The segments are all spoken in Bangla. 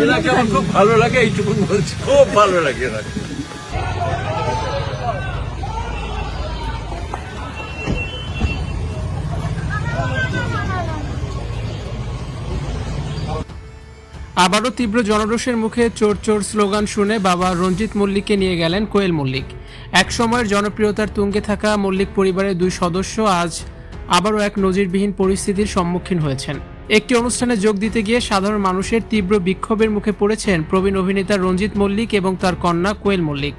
এনাকে আমার খুব ভালো লাগে, এইটুকুন বলছি, খুব ভালো লাগে এনাকে। আবারও তীব্র জনরোষের মুখে চোর চোর স্লোগান শুনে বাবা রঞ্জিত মল্লিককে নিয়ে গেলেন কোয়েল মল্লিক। এক সময়ের জনপ্রিয়তার তুঙ্গে থাকা মল্লিক পরিবারের দুই সদস্য আজ আবারও এক নজিরবিহীন পরিস্থিতির সম্মুখীন হয়েছেন। একটি অনুষ্ঠানে যোগ দিতে গিয়ে সাধারণ মানুষের তীব্র বিক্ষোভের মুখে পড়েছেন প্রবীণ অভিনেতা রঞ্জিত মল্লিক এবং তার কন্যা কোয়েল মল্লিক।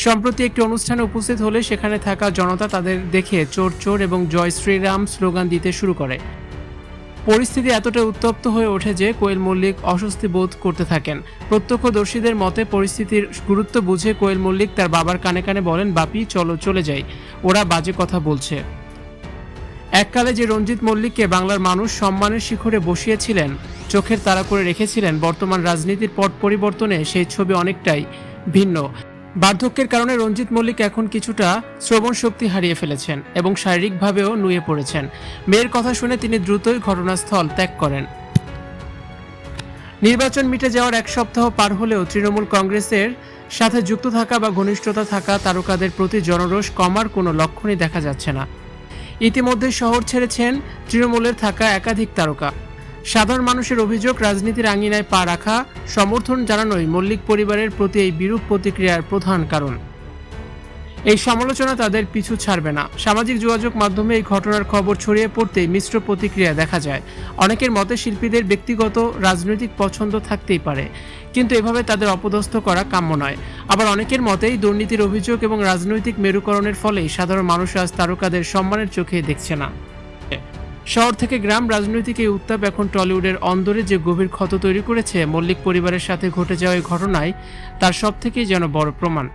সম্প্রতি একটি অনুষ্ঠানে উপস্থিত হলে সেখানে থাকা জনতা তাদের দেখে চোর চোর এবং জয় শ্রীরাম স্লোগান দিতে শুরু করে। পরিস্থিতি এতটা উত্তপ্ত হয়ে ওঠে যে কোয়েল মল্লিক অস্বস্তি বোধ করতে থাকেন। প্রত্যক্ষদর্শীদের মতে পরিস্থিতির গুরুত্ব বুঝে কোয়েল মল্লিক তার বাবার কানে কানে বলেন, বাপি চলো চলে যাই, ওরা বাজে কথা বলছে। এককালে যে রঞ্জিত মল্লিককে বাংলার মানুষ সম্মানের শিখরে বসিয়েছিলেন, চোখের তারা করে রেখেছিলেন, বর্তমান রাজনীতির পট পরিবর্তনে সেই ছবি অনেকটাই ভিন্ন। বার্ধক্যের কারণে রঞ্জিত মল্লিক এখন কিছুটা শ্রবণ শক্তি হারিয়ে ফেলেছেন এবং শারীরিকভাবেও নুয়ে পড়েছেন। মেয়ের কথা শুনে তিনি দ্রুতই ঘটনাস্থল ত্যাগ করেন। নির্বাচন মিটে যাওয়ার এক সপ্তাহ পার হলেও তৃণমূল কংগ্রেসের সাথে যুক্ত থাকা বা ঘনিষ্ঠতা থাকা তারকাদের প্রতি জনরোষ কমার কোনো লক্ষণই দেখা যাচ্ছে না। ইতিমধ্যে শহর ছেড়েছেন তৃণমূলের থাকা একাধিক তারকা। সাধারণ মানুষের অভিযোগ, রাজনীতির আঙিনায় পা রাখা, সমর্থন জানানোই মল্লিক পরিবারের প্রতি এই বিরূপ প্রতিক্রিয়ার প্রধান কারণ। এই সমালোচনা তাদের পিছু ছাড়বে না। সামাজিক যোগাযোগ মাধ্যমে এই ঘটনার খবর ছড়িয়ে পড়তেই মিশ্র প্রতিক্রিয়া দেখা যায়। অনেকের মতে শিল্পীদের ব্যক্তিগত রাজনৈতিক পছন্দ থাকতেই পারে, কিন্তু এভাবে তাদের অপদস্থ করা কাম্য নয়। আবার অনেকের মতেই দুর্নীতির অভিযোগ এবং রাজনৈতিক মেরুকরণের ফলেই সাধারণ মানুষ আজ তারকাদের সম্মানের চোখে দেখছে না। শহর থেকে গ্রাম রাজনৈতিক এই উত্তাপ এখন টলিউডের অন্দরে যে গভীর ক্ষত তৈরি করেছে মল্লিক পরিবারের সাথে ঘটে যাওয়া এই ঘটনায় তার সবথেকেই যেন বড় প্রমাণ।